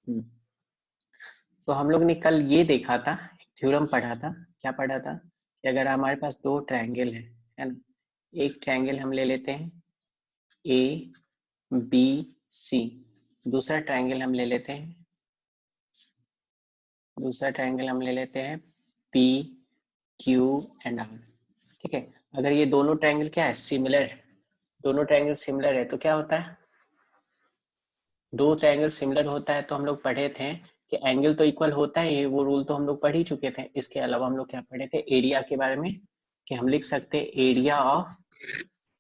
तो हम लोग ने कल ये देखा था, थ्योरम पढ़ा था, क्या पढ़ा था कि अगर हमारे पास दो ट्रायंगल है ना, एक ट्रायंगल हम ले लेते हैं ए बी सी, दूसरा ट्रायंगल हम ले लेते हैं पी क्यू एंड आर। ठीक है, अगर ये दोनों ट्रायंगल क्या है, सिमिलर है, दोनों ट्रायंगल सिमिलर है तो क्या होता है, दो ट्रायंगल सिमिलर होता है तो हम लोग पढ़े थे कि एंगल तो इक्वल होता है, ये वो रूल तो हम लोग पढ़ ही चुके थे। इसके अलावा हम लोग क्या पढ़े थे, एरिया के बारे में, कि हम लिख सकते हैं area of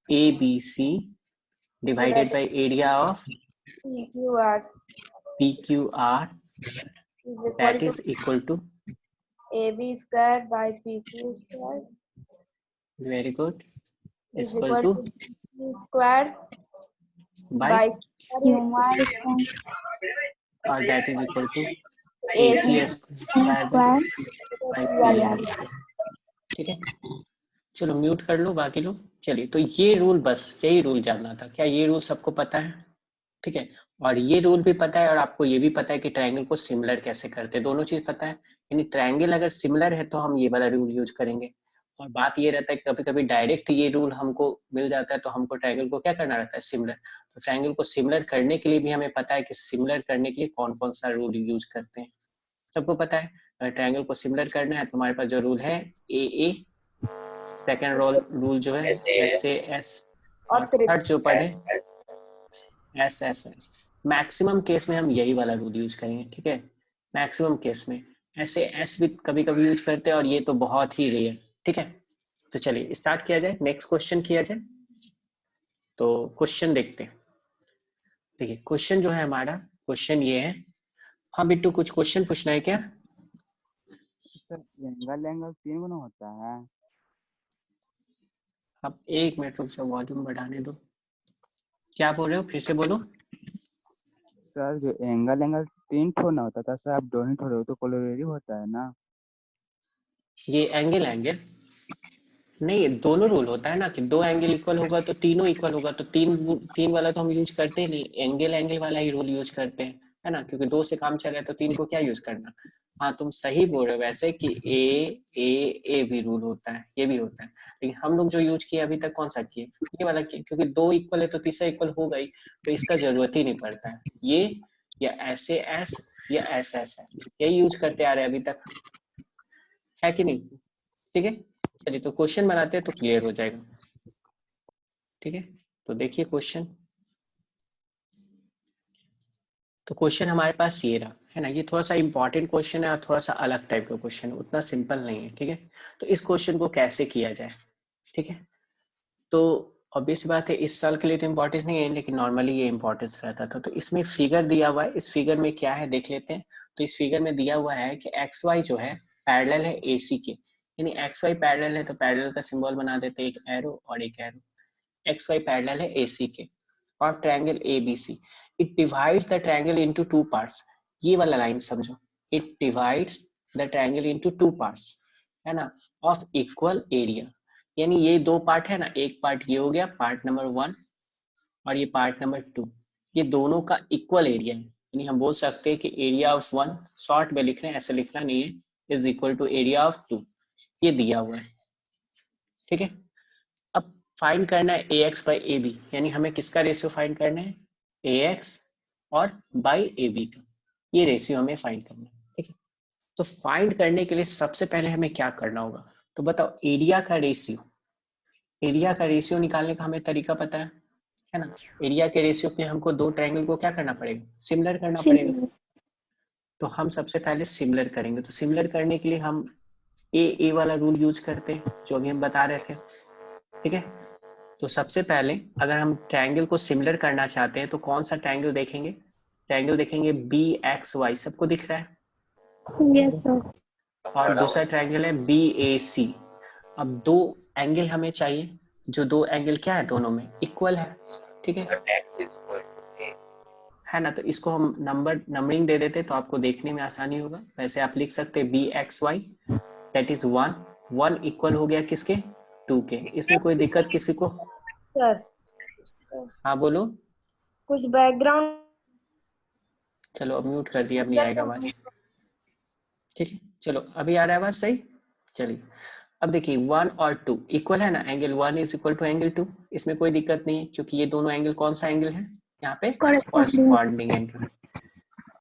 A B C divided by area of PQR P Q R, is that equal is equal to, to AB square by PQ square very good, is equal equal to to Q square by, by QY और that is equal to A AB C square by P R square. Square. ठीक है, चलो mute कर लो बाकी लोग। चलिए, तो ये रूल, बस यही रूल जानना था, क्या ये रूल सबको पता है? ठीक है, और ये रूल भी पता है और आपको ये भी पता है कि ट्रायंगल को सिमिलर कैसे करते हैं, दोनों चीज पता है। यानी ट्रायंगल अगर सिमिलर है तो हम ये वाला रूल यूज करेंगे। और बात ये रहता है कि कभी कभी डायरेक्ट ये रूल हमको मिल जाता है तो हमको ट्रायंगल को क्या करना रहता है, सिमिलर। तो ट्रायंगल को सिमिलर करने के लिए भी हमें पता है कि सिमिलर करने के लिए कौन कौन सा रूल यूज करते हैं, सबको पता है। अगर ट्रायंगल को सिमिलर करना है तो हमारे पास जो रूल है ए, सेकेंड रूल जो है एस ए एस, और और थर्ड जो पढ़े S S S. Maximum case में हम यही वाला रूल यूज करेंगे। ठीक है, मैक्सिमम केस में, ऐसे एस भी कभी कभी यूज करते हैं और ये तो बहुत ही रेयर। ठीक है, तो चलिए स्टार्ट किया जाए, नेक्स्ट क्वेश्चन किया जाए। तो क्वेश्चन देखते हैं। देखिए क्वेश्चन जो है हमारा, क्वेश्चन ये है, हाँ बिट्टू कुछ क्वेश्चन पूछना है क्या? सर एंगल तीन गुना होता है। अब एक मिनट रुक जाओ, वॉल्यूम बढ़ाने दो। क्या बोल रहे हो, फिर से बोलो। सर जो एंगल तीन ठो ना होता था सर, आप दोनों ठो तो कोलोरेटिव होता है ना। ये एंगल नहीं, दोनों रूल होता है ना कि दो एंगल इक्वल होगा तो तीनों इक्वल होगा, तो तीन तीन वाला तो हम यूज करते ही नहीं, एंगल वाला ही रूल यूज करते हैं, है ना, क्योंकि दो से काम चल रहा है तो तीन को क्या यूज करना। हाँ तुम सही बोल रहे हो वैसे कि ए भी रूल होता है, ये भी होता है, लेकिन हम लोग जो यूज किए अभी तक कौन सा किए, ये वाला किए, क्योंकि दो इक्वल है तो तीसरा इक्वल होगा ही, तो इसका जरूरत ही नहीं पड़ता है। ये या ऐसे एस या ऐसा एस, यही यूज करते आ रहे हैं अभी तक, है कि नहीं? ठीक है, चलिए तो क्वेश्चन बनाते हैं तो क्लियर हो जाएगा। ठीक है, तो देखिए क्वेश्चन, तो क्वेश्चन हमारे पास ये रहा है ना, ये थोड़ा सा इंपॉर्टेंट क्वेश्चन है और थोड़ा सा अलग टाइप का क्वेश्चन है, उतना सिंपल नहीं है। ठीक है, तो इस क्वेश्चन को कैसे किया जाए? ठीक है, तो ऑब्वियस बात है इस साल के लिए तो इम्पोर्टेंस नहीं है, लेकिन नॉर्मली ये इंपॉर्टेंस रहता था। तो इसमें फिगर दिया हुआ है, इस फिगर में क्या है देख लेते हैं। तो इस फिगर में दिया हुआ है कि एक्स वाई जो है पैरेलल है AC के, यानी एक्स वाई पैरेलल है तो पैरेलल का सिंबल बना देते हैं, एक एरो और एक एरो। एक्स वाई पैरेलल है AC के, और triangle ABC, it divides the triangle into two parts. ये वाला लाइन समझो, it divides the triangle into two parts, है ना, ऑफ इक्वल एरिया। यानी ये दो पार्ट है ना, एक पार्ट ये हो गया पार्ट नंबर 1, और ये पार्ट नंबर 2, ये दोनों का इक्वल एरिया है। यानी हम बोल सकते हैं कि एरिया ऑफ 1, शॉर्ट में लिख रहे हैं, ऐसे लिखना नहीं है, is equal to area of 2, ये दिया हुआ है। ठीक है, अब फाइंड करना है AX बाई AB, यानी हमें किसका रेशियो फाइंड करना है, AX और बाई AB का, ये रेशियो हमें फाइंड करना है। ठीक है, तो फाइंड करने के लिए सबसे पहले हमें क्या करना होगा, तो बताओ एरिया का रेशियो, एरिया का रेशियो निकालने का हमें तरीका पता है ना। एरिया के रेशियो में हमको दो ट्रायंगल को क्या करना पड़ेगा, सिमिलर करना पड़ेगा। तो हम सबसे पहले सिमिलर करेंगे, तो सिमिलर करने के लिए हम ए वाला रूल यूज करते हैं जो अभी हम बता रहे थे। ठीक है, तो सबसे पहले अगर हम ट्रायंगल को सिमिलर करना चाहते हैं तो कौन सा ट्रायंगल देखेंगे, ट्रायंगल देखेंगे BXY, सबको दिख रहा है? Yes sir. और दूसरा ट्रायंगल है BAC। अब दो एंगल हमें चाहिए, जो दो एंगल क्या है, दोनों में इक्वल है। ठीक है ना, तो इसको हम नंबरिंग दे देते तो आपको देखने में आसानी होगा। वैसे आप लिख सकते हैं BXY दैट इज 1, 1 इक्वल हो गया किसके, 2 के। इसमें कोई दिक्कत किसी को? सर हाँ बोलो। कुछ बैकग्राउंड चलो अब म्यूट कर दिया, अब नहीं आएगा आवाज। ठीक है, चलो अभी आ रहा है आवाज सही। चलिए अब देखिए 1 और 2 इक्वल है ना, angle 1 is equal to angle 2, इसमें कोई दिक्कत नहीं है क्योंकि ये दोनों एंगल कौन सा एंगल है यहाँ पे, कॉरस्पॉन्डिंग एंगल।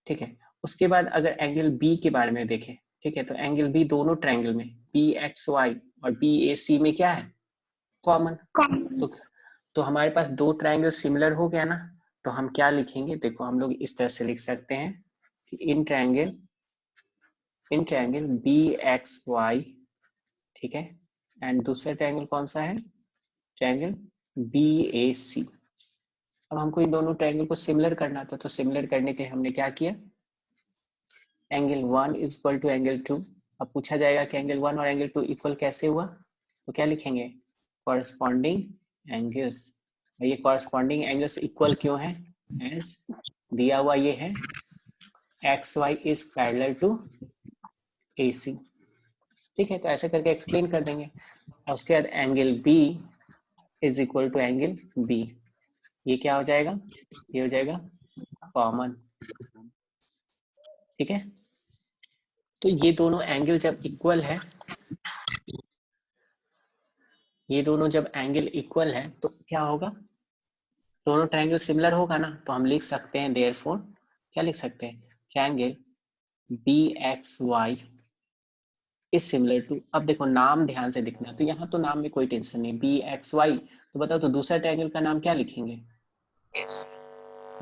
ठीक है, उसके बाद अगर एंगल बी के बारे में देखें, ठीक है, तो एंगल बी दोनों ट्रायंगल में बी एक्स वाई और बी ए सी में क्या है, कॉमन। तो हमारे पास दो ट्रायंगल सिमिलर हो गया ना, तो हम क्या लिखेंगे, देखो हम लोग इस तरह से लिख सकते हैं कि in triangle B X Y, ठीक है, एंड दूसरा ट्रायंगल कौन सा है, ट्रायंगल बी ए सी। अब हमको इन दोनों ट्रायंगल को सिमिलर करना था, तो सिमिलर करने के लिए हमने क्या किया, angle 1 is equal to angle 2। अब पूछा जाएगा कि एंगल 1 और एंगल 2 इक्वल कैसे हुआ, तो क्या लिखेंगे, कॉरस्पॉन्डिंग एंगल्स। ये कॉरस्पॉन्डिंग एंगल्स इक्वल क्यों है, एस दिया हुआ ये है X Y is parallel to A C. ठीक है, तो ऐसे करके एक्सप्लेन कर देंगे। और उसके बाद angle B is equal to angle B, ये क्या हो जाएगा, ये हो जाएगा कॉमन। ठीक है, तो ये दोनों एंगल जब इक्वल है, ये दोनों जब एंगल इक्वल है तो क्या होगा, दोनों ट्रायंगल सिमिलर होगा ना, तो हम लिख सकते हैं देयरफॉर, क्या लिख सकते हैं, triangle B X Y is similar to, अब देखो नाम ध्यान से दिखना, तो यहाँ तो नाम में कोई टेंशन नहीं, बी एक्स वाई, तो बताओ तो दूसरा ट्रायंगल का नाम क्या लिखेंगे,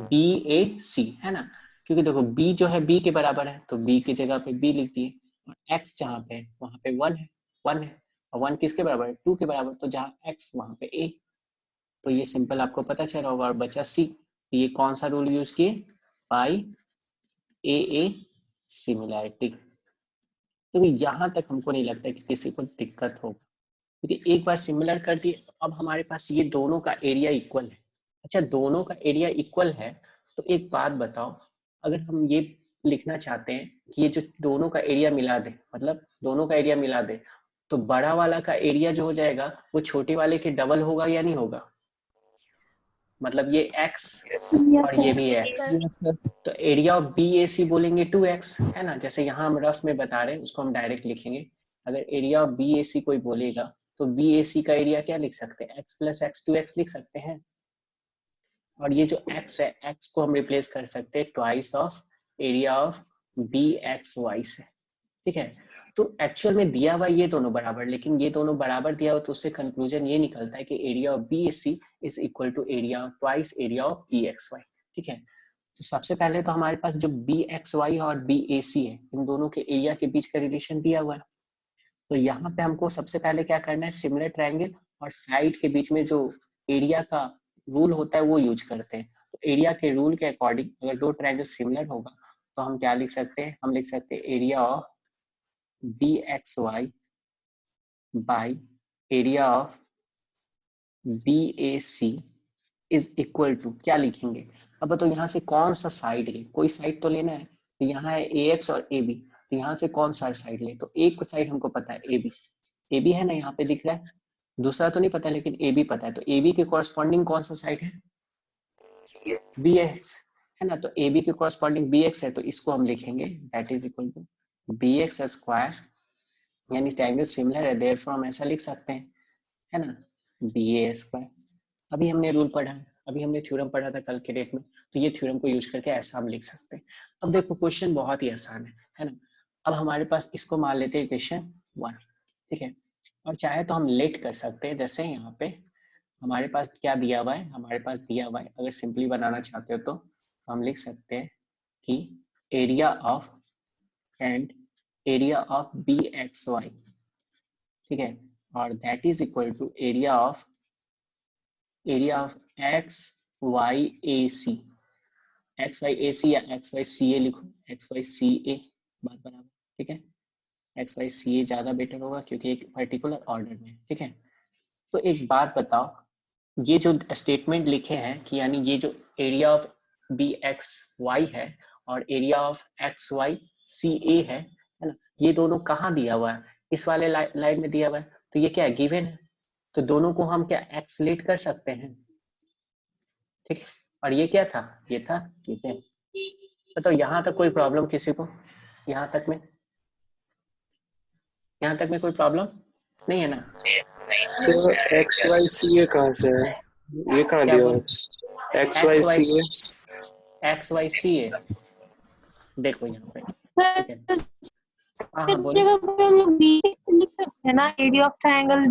बी ए सी, है ना, क्योंकि देखो बी जो है बी के बराबर है, तो बी की जगह पे बी लिख दिए, और एक्स जहाँ पे है वहां पे 1 है, 1 है, और 1 किसके बराबर है, 2 के बराबर, तो जहाँ एक्स वहां पे ए, तो ये सिंपल आपको पता चला होगा। और बचा सी, तो ये कौन सा रूल यूज किए, बाई ए सिमिलैरिटी। तो यहाँ तक हमको नहीं लगता कि किसी को दिक्कत होगा, क्योंकि एक बार सिमिलर कर दिए तो अब हमारे पास ये दोनों का एरिया इक्वल है। अच्छा, दोनों का एरिया इक्वल है, तो एक बात बताओ, अगर हम ये लिखना चाहते हैं कि ये जो दोनों का एरिया मिला दे, मतलब दोनों का एरिया मिला दे, तो बड़ा वाला का एरिया जो हो जाएगा वो छोटे वाले के डबल होगा या नहीं होगा, मतलब ये x और ये भी x, तो एरिया ऑफ बी ए सी बोलेंगे 2x, है ना, जैसे यहाँ हम रफ में बता रहे हैं उसको हम डायरेक्ट लिखेंगे। अगर एरिया ऑफ बी ए सी कोई बोलेगा तो बी ए सी का एरिया क्या लिख सकते हैं, x प्लस एक्स 2x लिख सकते हैं, और ये जो x है x को हम रिप्लेस कर सकते हैं twice of area of B X Y से। ठीक है, तो एक्चुअल में दिया हुआ ये दोनों बराबर, लेकिन ये दोनों बराबर दिया हुआ तो उससे कंक्लूजन ये निकलता है कि area of B A C is equal to area twice area of B X Y. ठीक है, तो सबसे पहले तो हमारे पास जो बी एक्स वाई और बी ए सी है, इन दोनों के एरिया के बीच का रिलेशन दिया हुआ है, तो यहाँ पे हमको सबसे पहले क्या करना है, सिमिलर ट्रायंगल और साइड के बीच में जो एरिया का रूल होता है वो यूज करते हैं। तो एरिया के रूल के अकॉर्डिंग अगर दो ट्रायंगल सिमिलर होगा तो हम क्या लिख सकते हैं, हम लिख सकते हैं area of B X Y by area of B A C is equal to, क्या लिखेंगे, अब बताओ यहाँ से कौन सा साइड ले, कोई साइड तो लेना है, तो यहाँ है ए एक्स और ए बी, तो यहाँ से कौन सा साइड ले, तो एक साइड हमको पता है ए बी है ना, यहाँ पे दिख रहा है, दूसरा तो नहीं पता लेकिन ए बी पता है, तो ए बी के कॉरस्पॉन्डिंग कौन सा साइड है, बी एक्स, है ना, तो ए बी के कॉरस्पॉन्डिंग बी एक्स है, तो इसको हम लिखेंगे that is equal to B X square, यानी ट्रायंगल सिमिलर है देयरफॉर हम ऐसा लिख सकते हैं, है ना, बी ए स्क्वायर। अभी हमने रूल पढ़ा, अभी हमने थ्योरम पढ़ा था कल के डेट में, तो ये थ्योरम को यूज करके ऐसा हम लिख सकते हैं। अब देखो क्वेश्चन बहुत ही आसान है ना, अब हमारे पास इसको मान लेते हैं क्वेश्चन 1, ठीक है, और चाहे तो हम लेट कर सकते हैं, जैसे यहाँ पे हमारे पास क्या दिया हुआ है, हमारे पास दिया हुआ है, अगर सिंपली बनाना चाहते हो तो हम लिख सकते हैं कि area of B X Y, ठीक है, और that is equal to area of X Y A C, X Y A C या एक्स वाई सी ए लिखो, एक्स वाई सी ए, बात बराबर, ठीक है, एक्स वाई सी ए ज्यादा बेटर होगा क्योंकि एक पर्टिकुलर ऑर्डर में, ठीक है। तो एक बात बताओ, ये जो स्टेटमेंट लिखे हैं कि यानी ये जो area of B X Y है और area of X Y C A है ना, ये दोनों कहाँ दिया हुआ है, इस वाले लाइन में दिया हुआ है, तो ये क्या है, गिवन है, तो दोनों को हम क्या एक्सलेट कर सकते हैं, ठीक है, और ये क्या था, ये था गिवन। बताओ यहाँ तक कोई प्रॉब्लम किसी को? यहाँ तक में कोई प्रॉब्लम नहीं है ना? सर एक्स वाई सी ए कहाँ से है? ये कहाँ क्या दिया बोल? है? एक्स वाई सी ए। एक्स वाई सी ए देखो यहाँ पे, ठीक है। हाँ फिर हाँ बोलो। जगह पे हम लोग बी लिख सकते हैं ना, area of triangle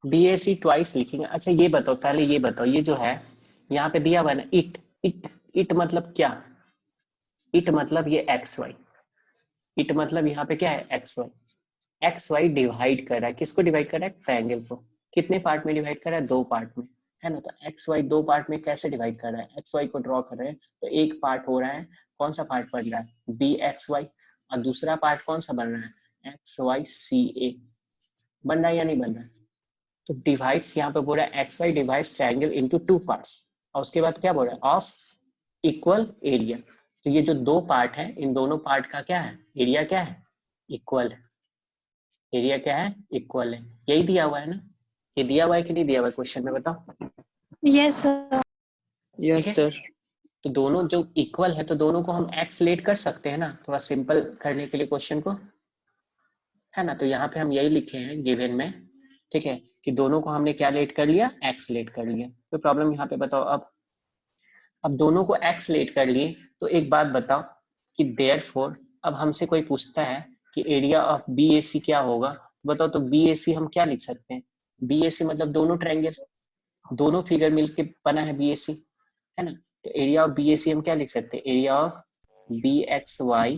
B A C twice लिखेंगे। अच्छा ये बताओ, पहले ये बताओ, ये जो है यहाँ पे दिया हुआ है ना, इट इट इट मतलब क्या? इट मतलब ये एक्स वाई, इट मतलब यहाँ पे क्या है? X Y. X Y divide कर रहा है, किसको डिवाइड कर रहा है? ट्रायंगल को। कितने पार्ट में डिवाइड कर रहा है? 2 पार्ट में, है ना। तो एक्स वाई 2 पार्ट में कैसे डिवाइड कर रहा है? एक्स वाई को ड्रॉ कर रहे हैं तो एक पार्ट हो रहा है, कौन सा पार्ट बन रहा है? B X Y. और दूसरा पार्ट कौन सा बन रहा है? X Y C A. बन रहा है या नहीं बन रहा है? तो डिवाइड्स यहाँ पे बोल रहा है X Y divides triangle into 2 parts, और उसके बाद क्या बोल रहा है? Of equal area. तो ये जो 2 पार्ट है, इन दोनों पार्ट का क्या है? एरिया क्या है? इक्वल है। एरिया क्या है? इक्वल है। यही दिया हुआ है ना? ये दिया हुआ है कि नहीं दिया हुआ है क्वेश्चन में? बताओ। Yes sir. Yes sir. तो दोनों जो इक्वल है तो दोनों को हम एक्स लेट कर सकते हैं ना, थोड़ा सिंपल करने के लिए क्वेश्चन को, है ना। तो यहाँ पे हम यही लिखे हैं गिवन में, ठीक है, कि दोनों को हमने क्या लेट कर लिया? एक्स लेट कर लिया। कोई प्रॉब्लम यहाँ पे? बताओ। अब दोनों को एक्स लेट कर लिए तो एक बात बताओ कि देयरफॉर अब हमसे कोई पूछता है कि एरिया ऑफ बी ए सी क्या होगा, बताओ। तो बी ए सी हम क्या लिख सकते हैं? बी ए सी मतलब दोनों ट्रायंगल, दोनों फिगर मिलके बना है बी ए सी, है ना। तो area of B A C हम क्या लिख सकते हैं? Area of B X Y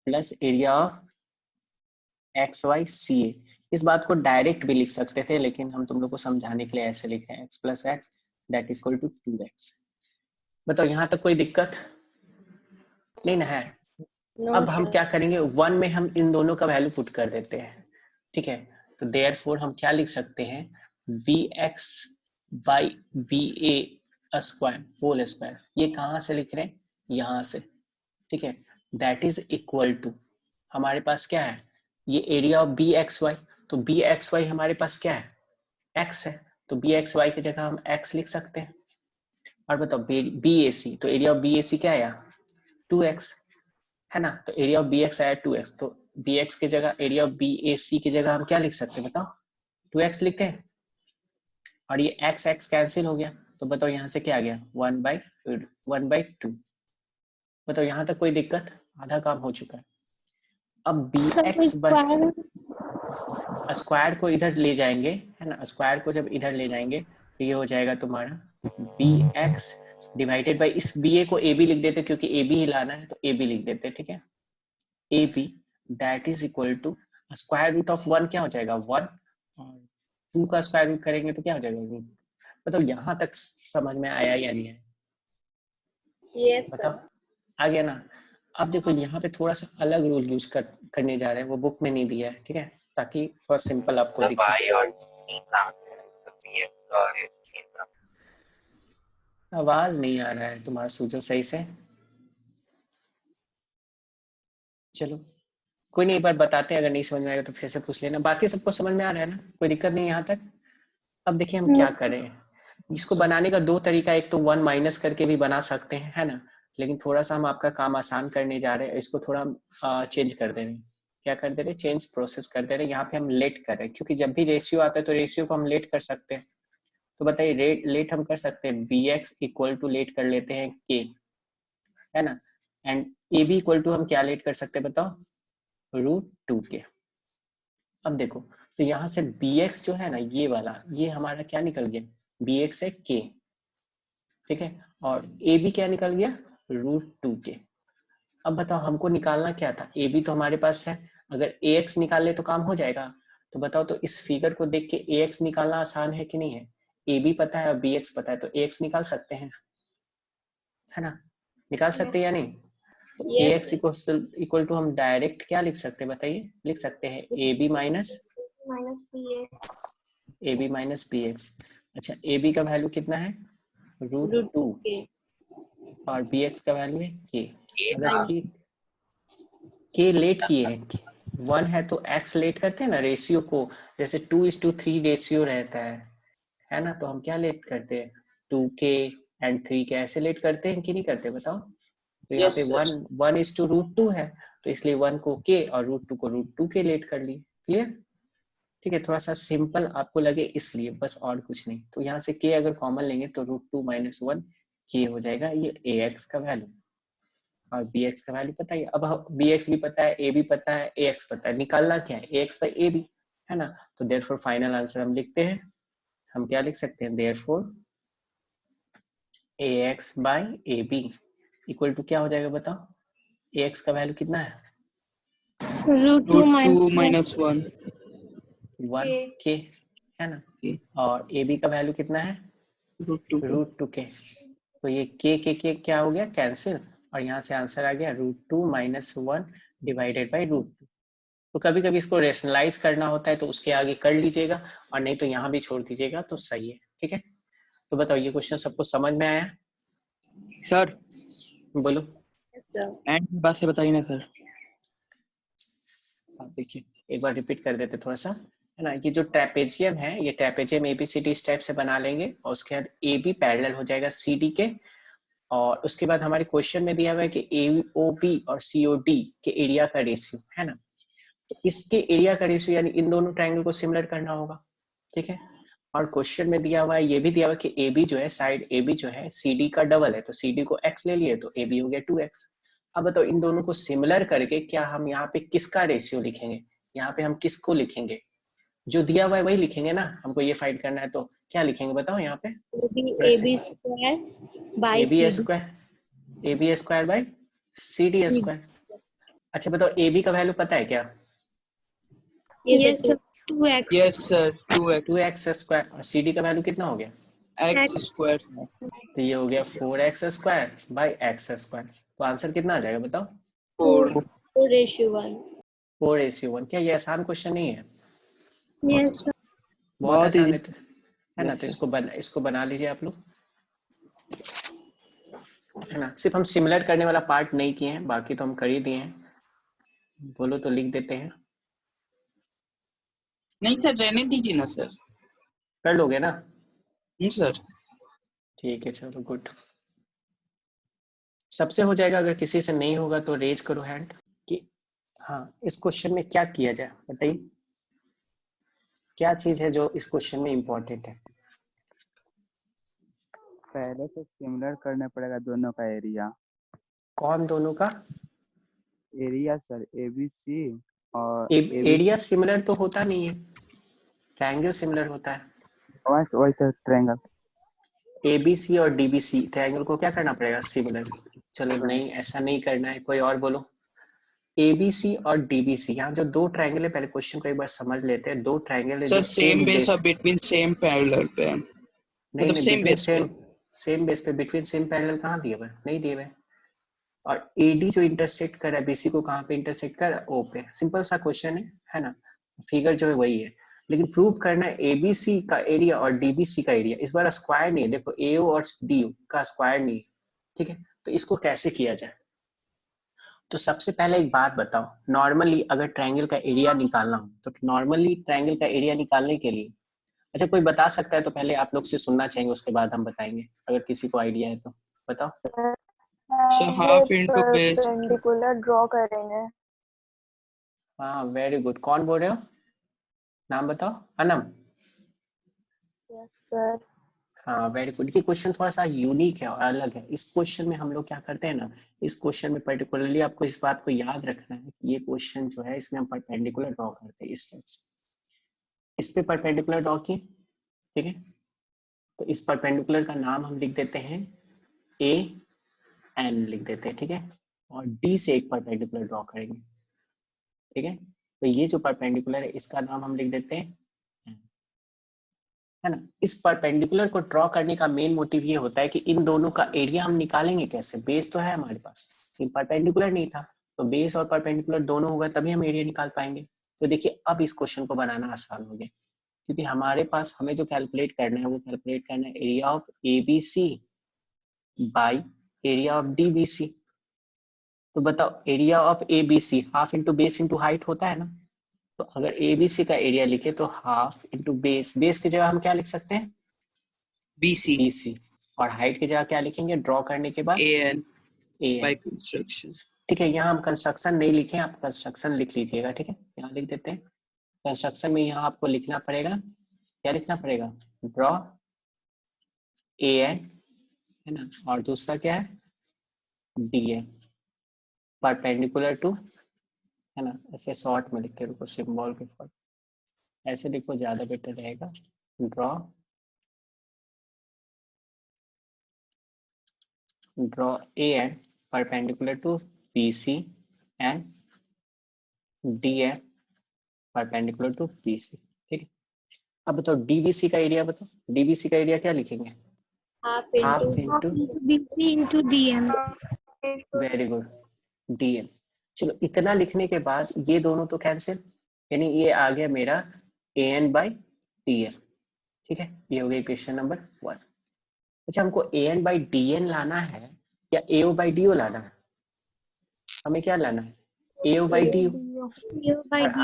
plus area of X Y C A. इस बात को डायरेक्ट भी लिख सकते थे, लेकिन हम तुम लोग को समझाने के लिए ऐसे लिखे हैं, X plus X that is equal to 2x। बताओ यहाँ तक कोई दिक्कत नहीं ना है? No, अब हम sir. क्या करेंगे? 1 में हम इन दोनों का वैल्यू पुट कर देते हैं, ठीक है। तो देयरफॉर हम क्या लिख सकते हैं? B X by B A square whole square. ये कहाँ से लिख रहे हैं? यहाँ से, ठीक है। दैट इज इक्वल टू, हमारे पास क्या है? ये area of B X Y. तो बी एक्स वाई हमारे पास क्या है? एक्स है। तो बी एक्स वाई की जगह हम एक्स लिख सकते हैं। और बताओ बी ए सी, तो एरिया ऑफ बी ए सी क्या आया? 2x, है ना। तो एरिया ऑफ बी एक्स आया 2x, तो बी एक्स की जगह एरिया ऑफ बी ए सी की जगह हम क्या लिख सकते हैं? बताओ। 2x लिखते हैं, और ये x x कैंसिल हो गया, तो बताओ यहाँ से क्या आ गया? 1/2। बताओ यहाँ तक कोई दिक्कत? आधा काम हो चुका है। अब B sir X square square को इधर ले जाएंगे, है ना। स्क्वायर को जब इधर ले जाएंगे तो ये हो जाएगा तुम्हारा बी एक्स डिवाइडेड बाई, इस बी ए को ए बी लिख देते क्योंकि ए बी ही लाना है, तो ए बी लिख देते, ठीक है। A B that is equal to square root of 1 क्या हो जाएगा? 1, और 2 का स्क्वायर रूट करेंगे तो क्या हो जाएगा? रूट। बताओ यहाँ तक समझ में आया या नहीं है? Yes, बताओ। sir. आ गया ना? अब देखो यहाँ पे थोड़ा सा अलग रूल यूज करने जा रहे हैं, वो बुक में नहीं दिया है, ठीक है, ताकि थोड़ा सिंपल आपको दिखे। आवाज नहीं आ रहा है तुम्हारा सूजन सही से। चलो कोई नहीं, एक बार बताते हैं, अगर नहीं समझ में आएगा तो फिर से पूछ लेना। बाकी सबको समझ में आ रहा है ना? कोई दिक्कत नहीं यहाँ तक? अब देखिए हम क्या करें। इसको बनाने का 2 तरीका, एक तो 1 माइनस करके भी बना सकते हैं, है ना। लेकिन थोड़ा सा हम आपका काम आसान करने जा रहे हैं, इसको थोड़ा चेंज कर दे रहे हैं। क्या कर दे रहे हैं? चेंज प्रोसेस कर दे रहे हैं। यहाँ पे हम लेट कर रहे हैं, क्योंकि जब भी रेशियो आता है तो रेशियो को हम लेट कर सकते हैं। तो बताइए लेट हम कर सकते हैं, B X equal to let कर लेते हैं के, है ना। And A B equal to हम क्या लेट कर सकते हैं? बताओ। √2 के। अब देखो, तो यहाँ से bx जो है ना, ये वाला, ये हमारा क्या निकल गया? bx है k, ठीक है। और ab क्या निकल गया? √2 के। अब बताओ हमको निकालना क्या था? ab तो हमारे पास है, अगर ax निकाल ले तो काम हो जाएगा। तो बताओ, तो इस फिगर को देख के ax निकालना आसान है कि नहीं है? ab पता है और bx पता है, तो ax निकाल सकते हैं, है ना। निकाल सकते हैं या नहीं? तो Yes, ax इक्वल टू हम डायरेक्ट क्या लिख सकते हैं? बताइए। लिख सकते हैं ab minus minus px ab minus B X. अच्छा ab का वैल्यू कितना है? √2, k. और बी एक्स का वैल्यू है के। अगर के लेट किए हैं, 1 है तो x लेट करते हैं ना रेशियो को, जैसे 2:3 रेशियो रहता है ना। तो हम क्या लेट करते हैं? 2k एंड 3 के ऐसे लेट करते हैं कि नहीं करते बताओ? तो यहाँ Yes, पे sir. 1:√2 है, तो इसलिए 1 को k और √2 को √2 के लेट कर लिए। क्लियर? ठीक है, थोड़ा सा सिंपल आपको लगे इसलिए, बस और कुछ नहीं। तो यहाँ से k अगर कॉमन लेंगे तो √2 - 1 k हो जाएगा, ये ax का वैल्यू। और bx का वैल्यू पता है, अब bx भी पता है, a भी पता है, ax पता है, निकालना क्या है ax by ab, है ना? तो देयरफॉर फाइनल आंसर हम लिखते हैं, हम क्या लिख सकते हैं, therefore ax by ab equal to क्या हो जाएगा बताओ? ax का वैल्यू कितना है? √2 √2 minus - 1. 1k है ना? K. और ab का वैल्यू कितना है? √2 K. √2k। तो ये k क्या हो गया, कैंसिल, और यहाँ से आंसर आ गया √2 - 1 डिवाइडेड बाई √2। तो कभी कभी इसको रेशनलाइज करना होता है तो उसके आगे कर लीजिएगा, और नहीं तो यहाँ भी छोड़ दीजिएगा तो सही है। ठीक है, तो बताओ ये क्वेश्चन सबको समझ में आया? सर बोलो। Yes, sir. एंड बात से बताइए ना सर। आप देखिए एक बार रिपीट कर देते थोड़ा सा, है ना? ये जो ट्रेपेजियम है, ये ट्रेपेजियम एबीसीडी इस टाइप से बना लेंगे, और उसके बाद ए बी पैरेलल हो जाएगा सी डी के, और उसके बाद हमारे क्वेश्चन में दिया हुआ है कि एओबी और सीओडी के एरिया का रेशियो, है ना? तो इसके एरिया का रेशियो यानी इन दोनों ट्रायंगल को सिमिलर करना होगा। ठीक है, और क्वेश्चन में दिया हुआ है, ये भी दिया हुआ है कि ए बी जो है, साइड ए बी जो है सी डी का डबल है, तो सी डी को x ले लिए तो ए बी हो गया 2x। अब बताओ इन दोनों को सिमिलर करके क्या हम यहाँ पे किसका रेशियो लिखेंगे? यहाँ पे हम किसको लिखेंगे? जो दिया हुआ है वही लिखेंगे ना, हमको ये फाइंड करना है, तो क्या लिखेंगे बताओ यहाँ पे? AB square by A B CD. Square by C D square. अच्छा बताओ ए बी का वैल्यू पता है क्या? Yes, sir. 2x. Yes sir 2x 2x square, और सी डी का वैल्यू कितना हो गया? x square. तो ये हो गया 4x square by x square. तो आंसर कितना आ जाएगा बताओ? 4 4:1. 4:1। क्या ये आसान क्वेश्चन नहीं है? Yes, sir. बहुत आसान easy. है, है ना? Yes, तो sir. इसको बना लीजिए आप लोग, है ना? सिर्फ हम सिमिलर करने वाला पार्ट नहीं किए हैं, बाकी तो हम कर ही दिए हैं। बोलो तो लिख देते हैं, नहीं सर रहने दीजिए ना सर। कर लोगे ना? सर ठीक है, चलो गुड। सबसे हो जाएगा, अगर किसी से नहीं होगा तो रेज करो हैंड कि हाँ इस क्वेश्चन में क्या किया जाए, बताइए क्या चीज है जो इस क्वेश्चन में इम्पोर्टेंट है? पहले से सिमिलर करना पड़ेगा दोनों का एरिया। कौन दोनों का एरिया सर ABC और एरिया सिमिलर तो होता नहीं है, ट्रायंगल सिमिलर होता है। वैसे ट्रायंगल ABC और DBC ट्रायंगल को क्या करना पड़ेगा, सिमिलर। चलो नहीं, ऐसा नहीं करना है, कोई और बोलो। ABC और DBC, यहाँ जो दो ट्रायंगल है, पहले क्वेश्चन को एक बार समझ लेते हैं। दो ट्रायंगल है सर जो सेम बेस और बिटवीन सेम पैरेलल पे नहीं, मतलब सेम बेस पे। सेम बेस पे बिटवीन सेम पैरेलल कहाँ दिए हुए? नहीं दिए हुए। और AD जो इंटरसेक्ट कर रहा है BC को कहाँ पे इंटरसेक्ट कर रहा है? O पे। सिंपल सा क्वेश्चन है ना? फिगर जो है वही है, लेकिन प्रूव करना है ABC का एरिया और DBC का एरिया। इस बार स्क्वायर नहीं है, देखो AO और DO का स्क्वायर नहीं है। ठीक है, तो इसको कैसे किया जाए? तो सबसे पहले एक बात बताओ, नॉर्मली अगर ट्रायंगल का एरिया निकालना हो तो नॉर्मली ट्रायंगल का एरिया निकालने के लिए, अच्छा कोई बता सकता है? तो पहले आप लोग से सुनना चाहेंगे, उसके बाद हम बताएंगे, अगर किसी को आइडिया है तो बताओ। Sir half into base. Perpendicular draw करेंगे। हाँ वेरी गुड, कौन बोल रहे हो? नाम बताओ। अनम। Yes sir. हाँ वेरी गुड। ये क्वेश्चन थोड़ा सा यूनिक है और अलग है। इस क्वेश्चन में हम लोग क्या करते हैं ना, इस क्वेश्चन में पर्टिकुलरली आपको इस बात को याद रखना है कि ये क्वेश्चन जो है इसमें हम परपेंडिकुलर ड्रॉ करते हैं इस टाइप से। इस पे परपेंडिकुलर ड्रॉ किए, ठीक है? तो इस परपेंडिकुलर का नाम हम लिख देते हैं AN लिख देते हैं, ठीक है? और D से एक परपेंडिकुलर ड्रॉ करेंगे, ठीक है? तो ये जो परपेंडिकुलर है इसका नाम हम लिख देते हैं, है ना? इस परपेंडिकुलर को ड्रॉ करने का मेन मोटिव ये होता है कि इन दोनों का एरिया हम निकालेंगे कैसे? बेस तो है हमारे पास, लेकिन परपेंडिकुलर नहीं था, तो बेस और परपेंडिकुलर दोनों होगा तभी हम एरिया निकाल पाएंगे। तो देखिए अब इस क्वेश्चन को बनाना आसान हो गया, क्योंकि हमारे पास हमें जो कैलकुलेट करना है वो कैलकुलेट करना है area of ABC by area of DBC। तो बताओ area of ABC half into base into height होता है ना? तो अगर ABC का एरिया लिखे तो हाफ इंटू बेस, बेस की जगह हम क्या लिख सकते हैं? BC। BC। और हाइट की जगह क्या लिखेंगे ड्रॉ करने के बाद AN AN। by construction. ठीक है, यहाँ हम कंस्ट्रक्शन नहीं लिखे, आप कंस्ट्रक्शन लिख लीजिएगा। ठीक है, यहाँ लिख देते हैं कंस्ट्रक्शन में। यहाँ आपको लिखना पड़ेगा, क्या लिखना पड़ेगा, ड्रॉ AN, है ना, और दूसरा क्या है DN परपेंडिकुलर टू, है ना। ऐसे शॉर्ट में लिख के रुको, सिंबल के फॉर्म ऐसे लिखो, ज्यादा बेटर रहेगा। Draw AN perpendicular to BC and DN perpendicular to BC। ठीक है, अब बताओ DBC का एरिया बताओ, DBC का एरिया क्या लिखेंगे, half half into into BC into DM. Very good DN। चलो इतना लिखने के बाद ये दोनों तो कैंसिल, यानी ये आ गया मेरा AN by DN। ठीक है, ये हो गया क्वेश्चन नंबर 1। अच्छा, हमको AN by DN लाना है या AO by DO लाना है, हमें क्या लाना है AO by DO, U by और DO.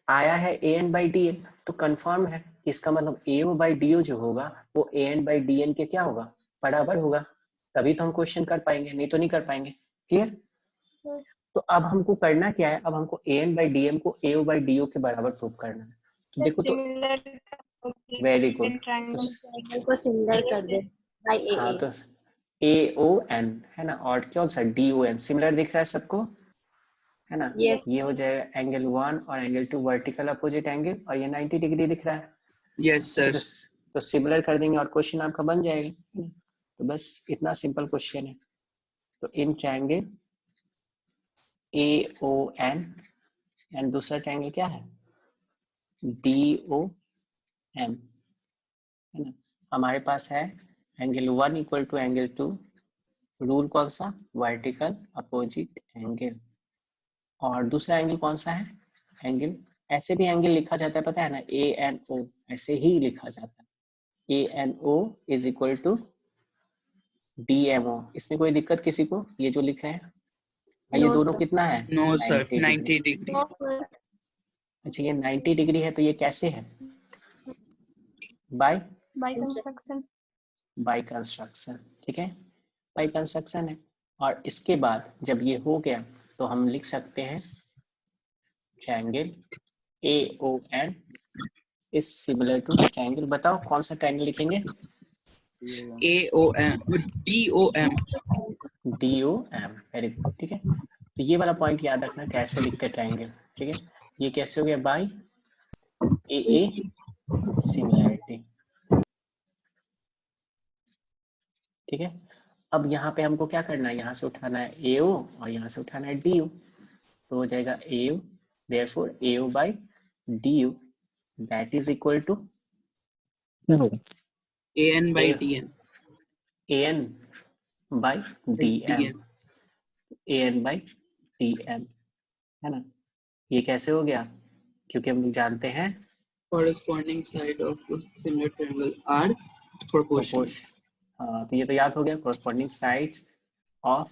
आया है AN by DN, तो कंफर्म है इसका मतलब AO by DO जो होगा वो AN by DN के क्या होगा, बराबर होगा, तभी तो हम क्वेश्चन कर पाएंगे, नहीं तो नहीं कर पाएंगे। क्लियर? तो अब हमको करना क्या है, अब हमको AN by DM को AO by DO के बराबर प्रूव करना है। तो देखो तो वेरी गुड, तो ट्रायंगल को सिमिलर कर दे बाय हाँ AA। तो AON है ना, और कौन सा DON सिमिलर दिख रहा है सबको, है ना। Yes. ये हो जाएगा एंगल 1 और एंगल 2 वर्टिकल अपोजिट एंगल, और ये 90 डिग्री दिख रहा है। Yes, sir. तो सिमिलर कर देंगे और क्वेश्चन आपका बन जाएगा, है ना? तो बस इतना सिंपल क्वेश्चन है। तो इन ट्रायंगल AON एंड दूसरा ट्रायंगल क्या है DOM, है ना। हमारे पास है angle 1 equal to angle 2, rule कौन सा, वर्टिकल अपोजिट एंगल, और दूसरा एंगल कौन सा है, एंगल ऐसे भी एंगल लिखा जाता है पता है ना, ANO, ऐसे ही लिखा जाता है, ANO is equal to DMO। इसमें कोई दिक्कत किसी को, ये जो लिख रहे हैं, और ये No, दोनों sir. कितना है No, sir. 90 डिग्री। 90 degree. अच्छा, ये 90 डिग्री है, तो ये कैसे है, by By construction. By construction. ठीक है, बाय कंस्ट्रक्शन है। और इसके बाद जब ये हो गया तो हम लिख सकते हैं triangle AON is similar to triangle, बताओ कौन सा ट्रायंगल लिखेंगे, AOM. DOM. DOM, very good. ठीक है, तो ये वाला पॉइंट याद रखना कैसे लिखते हैं ट्रायंगल। ठीक है, ये कैसे हो गया, बाय AA सिमिलरिटी। ठीक है, अब यहाँ पे हमको क्या करना है, यहाँ से उठाना है AO और यहाँ से उठाना है DO, तो हो जाएगा AO, therefore AO by DO that is equal to AN by A- DN. AN by DM, DN. AN by DM, है ना। ये कैसे हो गया, क्योंकि हम लोग जानते हैं Corresponding side of similar triangle are proportional. हाँ, तो ये तो याद हो गया, corresponding sides of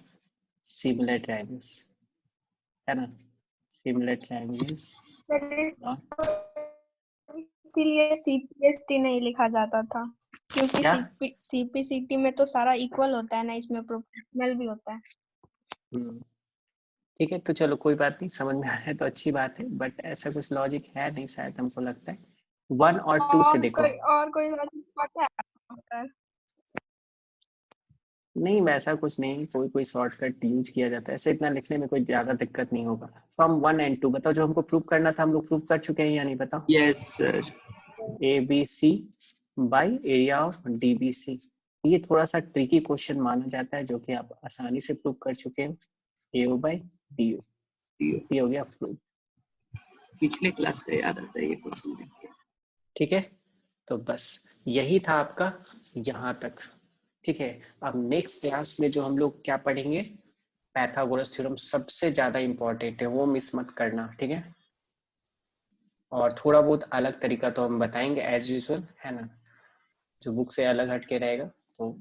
similar triangles, है ना, similar triangles और इसीलिए CPST नहीं लिखा जाता था, क्योंकि क्या? CPCT में तो सारा इक्वल होता है ना, इसमें प्रोपोर्शनल भी होता है। ठीक है, तो चलो कोई बात नहीं, समझ में आया तो अच्छी बात है, बट ऐसा कुछ लॉजिक है नहीं शायद, हमको लगता है 1 और 2 से देखो। और कोई लॉजिक पता है सर? नहीं, वैसा कुछ नहीं, कोई शॉर्टकट यूज किया जाता है, ऐसे इतना लिखने में कोई ज्यादा दिक्कत नहीं होगा। फ्रॉम 1 एंड 2 बताओ, जो हमको प्रूव करना था हम लोग प्रूव कर चुके हैं या नहीं, बताओ। Yes, sir. ABC bye area of DBC, ये थोड़ा सा ट्रिकी क्वेश्चन माना जाता है, जो कि आप आसानी से प्रूव कर चुके हो, AO by DO, ये हो गया प्रूव। पिछले क्लास का याद आता है ये क्वेश्चन देख के। ठीक है, तो बस यही था आपका यहाँ तक। ठीक है, अब नेक्स्ट क्लास में जो हम लोग क्या पढ़ेंगे, पाइथागोरस थ्योरम सबसे ज्यादा इंपॉर्टेंट है, वो मिस मत करना। ठीक है, और थोड़ा बहुत अलग तरीका तो हम बताएंगे एज यूजुअल, है ना, जो बुक से अलग हट के रहेगा, तो